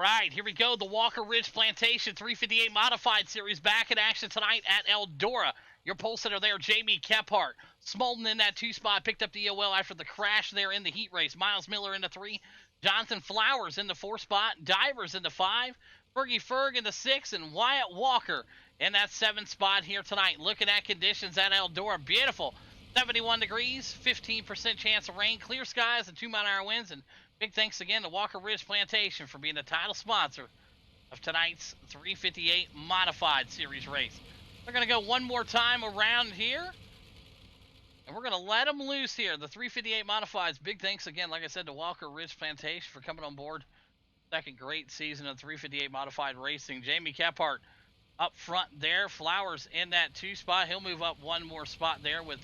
right, here we go. The Walker Ridge Plantation 358 Modified Series back in action tonight at Eldora. Your pole sitter there, Jamie Kephart. Smolden in that 2 spot, picked up the EOL after the crash there in the heat race. Miles Miller in the 3. Jonathan Flowers in the 4 spot. Divers in the 5. Fergie Ferg in the 6. And Wyatt Walker in that 7 spot here tonight. Looking at conditions at Eldora. Beautiful. 71 degrees, 15% chance of rain, clear skies, and 2-mile-an-hour winds. And big thanks again to Walker Ridge Plantation for being the title sponsor of tonight's 358 Modified Series race. We're going to go one more time around here, and we're going to let them loose here. The 358 Modifieds, big thanks again, like I said, to Walker Ridge Plantation for coming on board. Second great season of 358 Modified Racing. Jamie Kephart up front there. Flowers in that 2 spot. He'll move up one more spot there with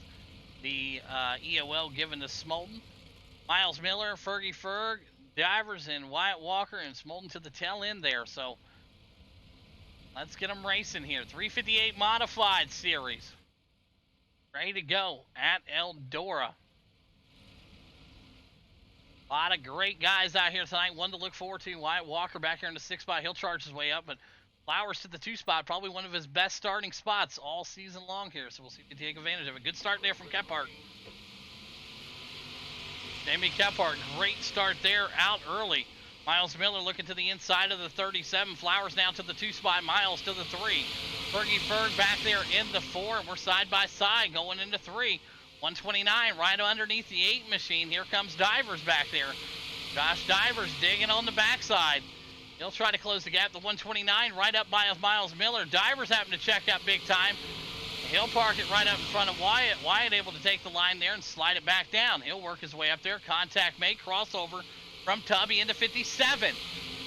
the EOL given to Smolden. Miles Miller, Fergie Ferg, Divers, and Wyatt Walker, and Smolden to the tail end there. So let's get them racing here. 358 Modified Series. Ready to go at Eldora. A lot of great guys out here tonight. One to look forward to. Wyatt Walker back here in the 6 spot. He'll charge his way up, but Flowers to the 2 spot, probably one of his best starting spots all season long here, so we'll see if he can take advantage of it. Good start there from Kephart. Jamie Kephart, great start there, out early. Miles Miller looking to the inside of the 37. Flowers now to the 2 spot. Miles to the 3. Fergie Ferg back there in the 4, and we're side by side going into 3. 129 right underneath the 8 machine. Here comes Divers back there. Josh Divers digging on the backside. He'll try to close the gap. The 129 right up by Miles Miller. Divers having to check out big time. He'll park it right up in front of Wyatt. Wyatt able to take the line there and slide it back down. He'll work his way up there. Contact made. Crossover from Tubby into 57.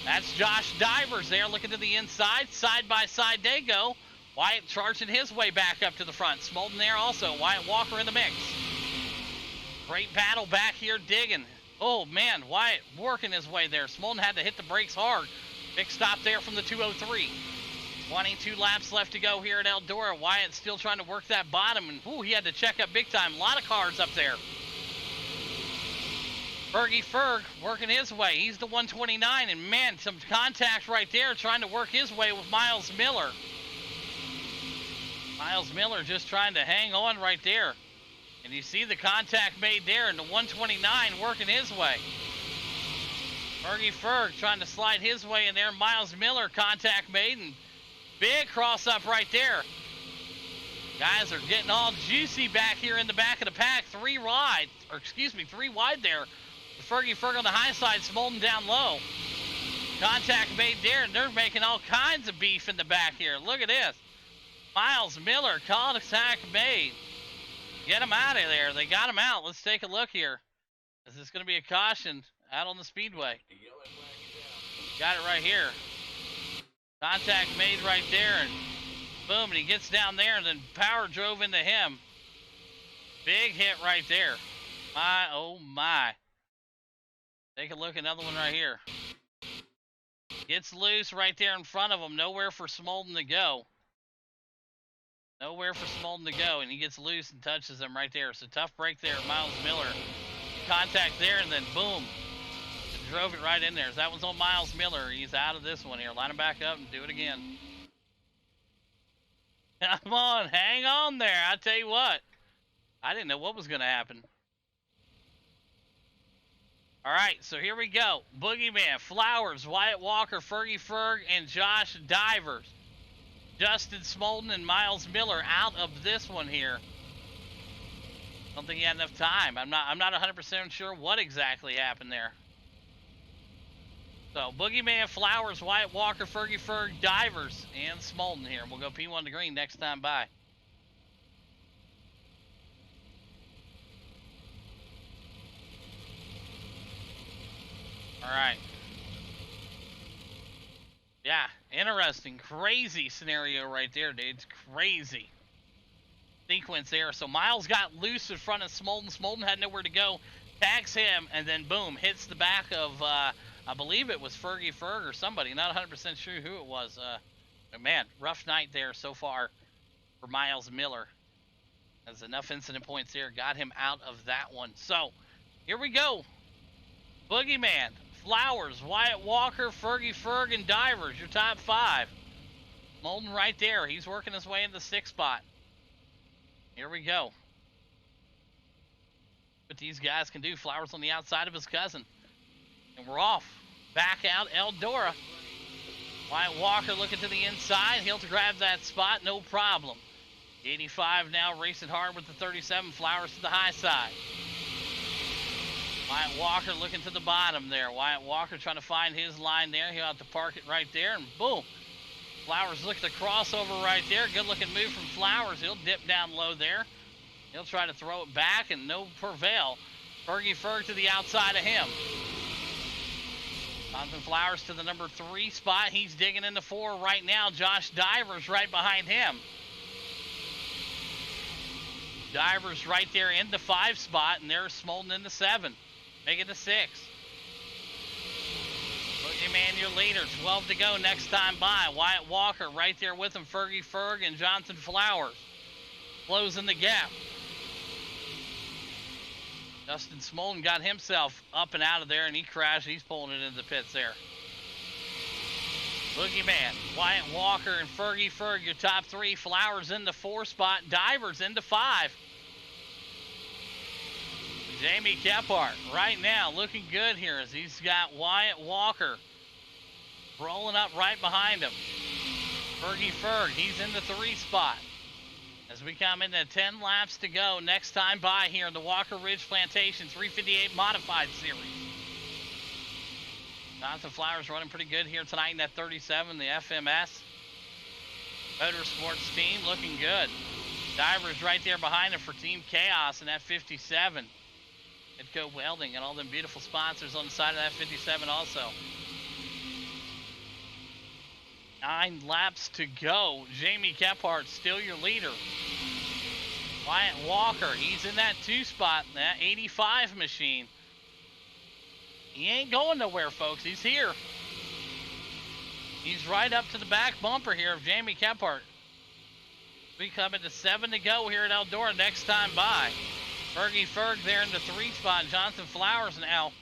That's Josh Divers there looking to the inside. Side by side they go. Wyatt charging his way back up to the front. Smolden there also. Wyatt Walker in the mix. Great battle back here digging. Oh, man, Wyatt working his way there. Smolden had to hit the brakes hard. Big stop there from the 203. 22 laps left to go here at Eldora. Wyatt still trying to work that bottom, and ooh, he had to check up big time. A lot of cars up there. Fergie Ferg working his way. He's the 129, and man, some contact right there trying to work his way with Miles Miller. Miles Miller just trying to hang on right there. And you see the contact made there, and the 129 working his way. Fergie Ferg trying to slide his way in there. Miles Miller contact made, and big cross up right there. Guys are getting all juicy back here in the back of the pack. 3 wide there. Fergie Ferg on the high side, Smolden down low. Contact made there, and they're making all kinds of beef in the back here. Look at this. Miles Miller, contact made. Get him out of there. They got him out. Let's take a look here. Is this going to be a caution out on the speedway? Got it right here. Contact made right there, and boom, and he gets down there, and then power drove into him. Big hit right there. My, oh my. Take a look, another one right here. Gets loose right there in front of him. Nowhere for Smolden to go. Nowhere for Smolden to go, and he gets loose and touches him right there. So tough break there, Miles Miller. Contact there, and then boom. Drove it right in there. That one's on Miles Miller. He's out of this one here. Line him back up and do it again. Come on, hang on there. I tell you what. I didn't know what was going to happen. All right, so here we go. Boogeyman, Flowers, Wyatt Walker, Fergie Ferg, and Josh Divers. Justin Smolden and Miles Miller out of this one here. Don't think he had enough time. I'm not 100% sure what exactly happened there. So Boogeyman, Flowers, Wyatt Walker, Fergie Ferg, Divers, and Smolden here. We'll go P1 to green next time by. All right. Yeah, interesting. Crazy scenario right there, dude. It's crazy sequence there. So Miles got loose in front of Smolden. Smolden had nowhere to go. Tags him, and then boom, hits the back of, I believe it was Fergie Ferg or somebody. Not 100% sure who it was. But man, rough night there so far for Miles Miller. There's enough incident points there. Got him out of that one. So here we go. Boogeyman, Flowers, Wyatt Walker, Fergie Ferg, and Divers, your top 5. Molden right there. He's working his way into the 6th spot. Here we go. What these guys can do. Flowers on the outside of his cousin. And we're off. Back out Eldora. Wyatt Walker looking to the inside. He'll grab that spot, no problem. 85 now racing hard with the 37. Flowers to the high side. Wyatt Walker looking to the bottom there. Wyatt Walker trying to find his line there. He'll have to park it right there, and boom. Flowers looking to crossover right there. Good looking move from Flowers. He'll dip down low there. He'll try to throw it back, and no prevail. Fergie Ferg to the outside of him. Jonathan Flowers to the number 3 spot. He's digging into 4 right now. Josh Divers right behind him. Divers right there in the 5 spot, and there's Smolden in the 7. Make it to 6. Boogeyman, your leader. 12 to go next time by. Wyatt Walker right there with him. Fergie Ferg and Jonathan Flowers. Closing the gap. Justin Smolden got himself up and out of there, and he crashed. He's pulling it into the pits there. Boogeyman, Wyatt Walker, and Fergie Ferg, your top 3. Flowers in the 4 spot. Divers into 5. Jamie Kephart right now looking good here as he's got Wyatt Walker rolling up right behind him. Fergie Ferg, he's in the 3 spot. As we come into 10 laps to go next time by here in the Walker Ridge Plantation 358 Modified Series. Jonathan Flowers running pretty good here tonight in that 37, the FMS. Motorsports team looking good. Divers right there behind him for Team Chaos in that 57. Midco Welding and all them beautiful sponsors on the side of that 57 also. 9 laps to go. Jamie Kephart still your leader. Wyatt Walker, he's in that 2 spot, that 85 machine. He ain't going nowhere, folks. He's here. He's right up to the back bumper here of Jamie Kephart. We come into 7 to go here at Eldora next time by. Fergie Ferg there in the 3 spot. Jonathan Flowers now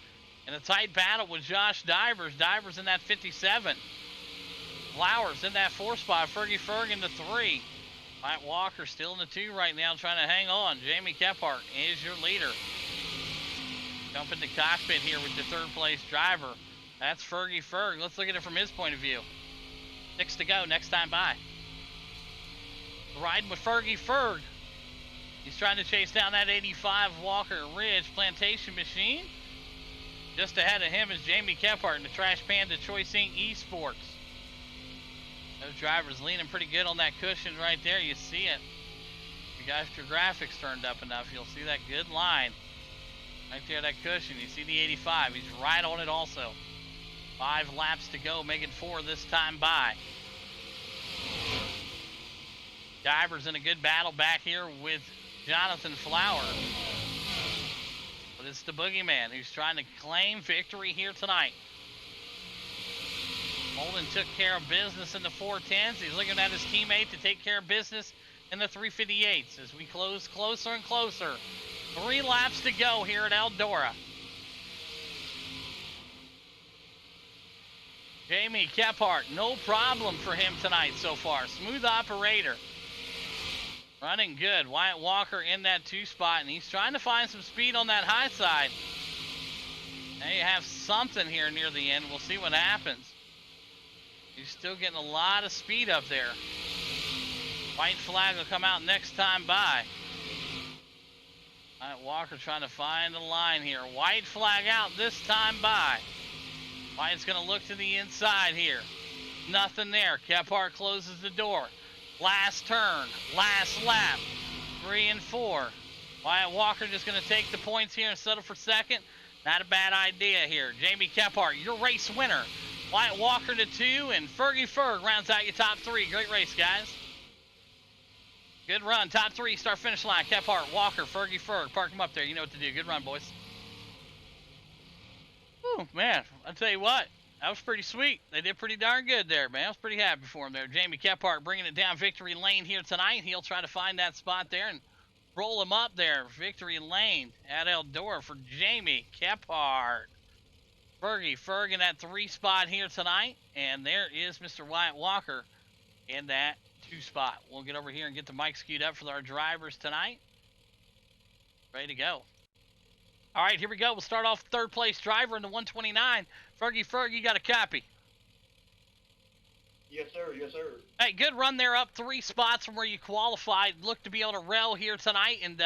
in a tight battle with Josh Divers. Divers in that 57. Flowers in that 4 spot. Fergie Ferg in the 3. Wyatt Walker still in the 2 right now trying to hang on. Jamie Kephart is your leader. Jump in the cockpit here with the 3rd place driver. That's Fergie Ferg. Let's look at it from his point of view. 6 to go next time by. Riding with Fergie Ferg. He's trying to chase down that 85 Walker Ridge Plantation machine. Just ahead of him is Jamie Kephart in the Trash Panda Choice Inc. Esports. Those drivers leaning pretty good on that cushion right there. You see it. If you got your graphics turned up enough, you'll see that good line. Right there, that cushion. You see the 85. He's right on it also. 5 laps to go, making 4 this time by. Divers in a good battle back here with Jonathan Flower. But it's the Boogeyman who's trying to claim victory here tonight. Holden took care of business in the 410s. He's looking at his teammate to take care of business in the 358s as we close closer and closer. 3 laps to go here at Eldora. Jamie Kephart, no problem for him tonight so far. Smooth operator. Running good. Wyatt Walker in that 2 spot, and he's trying to find some speed on that high side. Now you have something here near the end. We'll see what happens. He's still getting a lot of speed up there. White flag will come out next time by. Wyatt Walker trying to find a line here. White flag out this time by. Wyatt's going to look to the inside here. Nothing there. Kephart closes the door. Last turn, last lap, 3 and 4. Wyatt Walker just going to take the points here and settle for 2nd. Not a bad idea here. Jamie Kephart, your race winner. Wyatt Walker to 2, and Fergie Ferg rounds out your top 3. Great race, guys. Good run. Top 3, start finish line. Kephart, Walker, Fergie Ferg. Park them up there. You know what to do. Good run, boys. Oh, man. I'll tell you what. That was pretty sweet. They did pretty darn good there, man. I was pretty happy for him there. Jamie Kephart bringing it down victory lane here tonight. He'll try to find that spot there and roll him up there. Victory lane at Eldora for Jamie Kephart. Ferg in that 3 spot here tonight, and there is Mr. Wyatt Walker in that 2 spot. We'll get over here and get the mic queued up for our drivers tonight. Ready to go. All right, here we go. We'll start off 3rd place driver in the 129. Ferg, you got a copy? Yes, sir. Yes, sir. Hey, good run there, up 3 spots from where you qualified. Look to be able to rail here tonight, and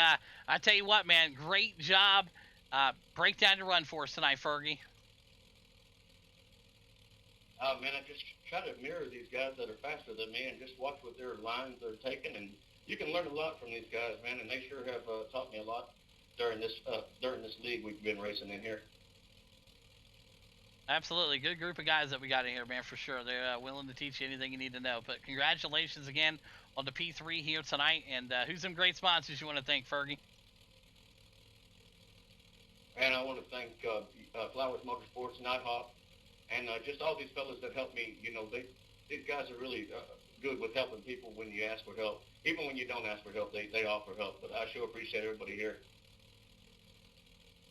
I tell you what, man, great job. Break down your run for us tonight, Fergie. Man, I just try to mirror these guys that are faster than me and just watch what their lines they're taking, and you can learn a lot from these guys, man, and they sure have taught me a lot during this league we've been racing in here. Absolutely. Good group of guys that we got in here, man, for sure. They're willing to teach you anything you need to know. But congratulations again on the P3 here tonight. And who's some great sponsors you want to thank, Fergie? And I want to thank Flowers Motorsports, Nighthawk, and just all these fellas that help me. You know, these guys are really good with helping people when you ask for help. Even when you don't ask for help, they offer help. But I sure appreciate everybody here.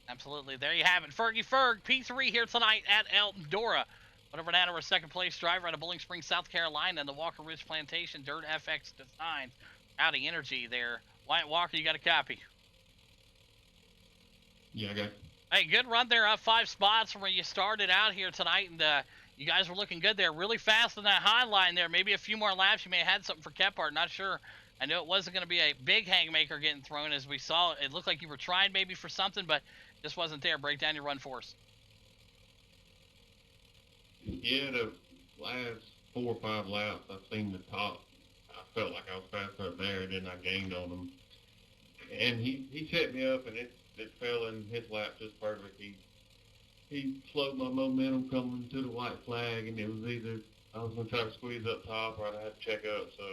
Absolutely. There you have it. Ferg, P3 here tonight at Eldora. Whatever down to our 2nd place driver out of Bowling Springs, South Carolina, and the Walker Ridge Plantation Dirt FX Design. Howdy Energy there. Wyatt Walker, you got a copy? Yeah, I got it. Hey, good run there, up 5 spots from where you started out here tonight, and you guys were looking good there. Really fast on that high line there. Maybe a few more laps. You may have had something for Kephart. Not sure. I know it wasn't going to be a big hangmaker getting thrown as we saw. It looked like you were trying maybe for something, but just wasn't there. Break down your run for us. Yeah, the last 4 or 5 laps, I seen the top. I felt like I was faster up there, and then I gained on him. And he set me up, and it fell in his lap just perfect. He slowed my momentum coming to the white flag, and it was either I was going to try to squeeze up top or I had to check up. So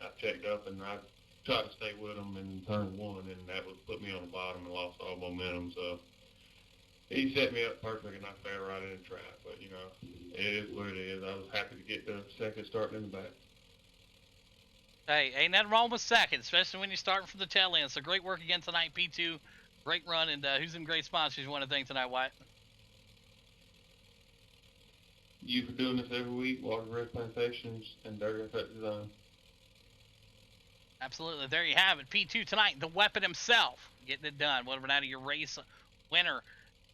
I checked up, and I tried to stay with him in turn 1, and that would put me on the bottom and lost all momentum. So he set me up perfect, and I fell right in the trap. But, you know, it is what it is. I was happy to get the second starting in the back. Hey, ain't nothing wrong with second, especially when you're starting from the tail end. So great work again tonight, P2. Great run, and who's some great sponsors you want to thank tonight, Wyatt? You for doing this every week, Walker Ridge Plantations and Dirt FX Design. Absolutely. There you have it. P2 tonight, the weapon himself, getting it done. Whatever out of your race winner,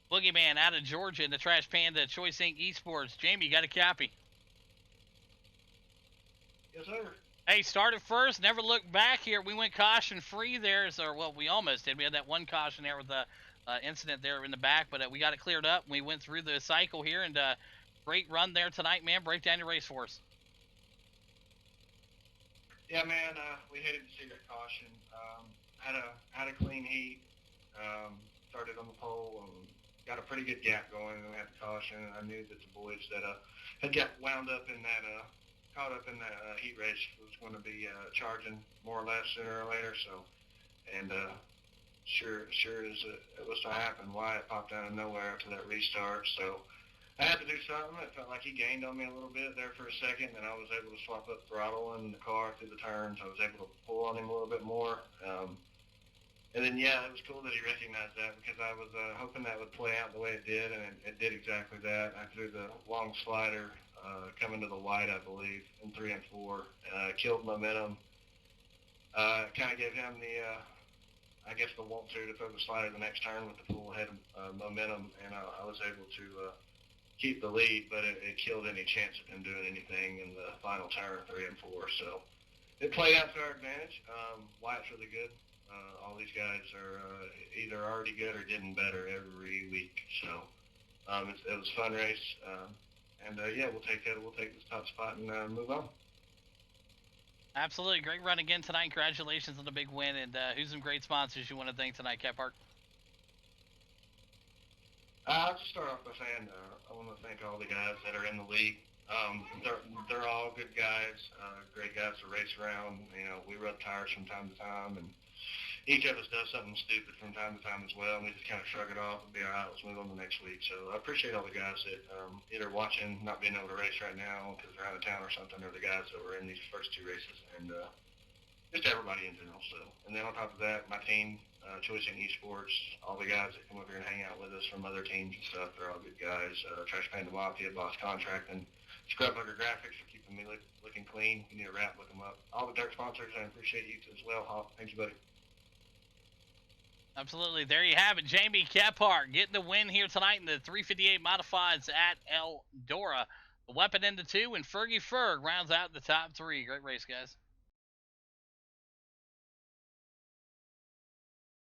Boogeyman out of Georgia in the Trash Panda Choice Inc. Esports. Jamie, you got a copy? Yes, sir. Hey, started first, never looked back here. We went caution free there, well, we almost did. We had that one caution there with the incident there in the back, but we got it cleared up. We went through the cycle here, and great run there tonight, man. Break down your race for us. Yeah, man, we headed to see that caution. Had a clean heat. Started on the pole and got a pretty good gap going, and we had the caution. I knew that the boys that had got wound up in that caught up in that heat race was going to be charging more or less sooner or later. So, and sure as it was to happen, Wyatt popped out of nowhere after that restart. So I had to do something. It felt like he gained on me a little bit there for a second, and I was able to swap up throttle in the car through the turns. I was able to pull on him a little bit more. And then, yeah, it was cool that he recognized that because I was hoping that would play out the way it did, and it did exactly that. I threw the long slider coming to the white, I believe, in 3 and 4. Killed momentum. Kind of gave him the, I guess, the want to throw the slider the next turn with the full head of momentum, and I was able to keep the lead, but it killed any chance of him doing anything in the final turn, 3 and 4. So it played out to our advantage. Wyatt's really good. All these guys are either already good or getting better every week. So it was a fun race. Yeah, we'll take this top spot and move on. Absolutely. Great run again tonight. Congratulations on the big win. And who's some great sponsors you want to thank tonight, Kephart? I'll just start off by saying I want to thank all the guys that are in the league. They're all good guys, great guys to race around. You know, we rub tires from time to time, and each of us does something stupid from time to time as well, and we just kind of shrug it off and be all right, let's move on to the next week. So I appreciate all the guys that either watching, not being able to race right now because they're out of town or something, or the guys that were in these first 2 races. And just everybody in general. So, and then on top of that, my team, Choice in Esports, all the guys that come over here and hang out with us from other teams and stuff, they're all good guys. Trash Panda Mafia, Boss Contract, and Scrub Hugger Graphics for keeping me looking clean. If you need a wrap, look them up. All the dirt sponsors, I appreciate you as well, Hawk. Thank you, buddy. Absolutely. There you have it. Jamie Kephart getting the win here tonight in the 358 Modifieds at Eldora. The weapon into 2, and Fergie Ferg rounds out the top 3. Great race, guys.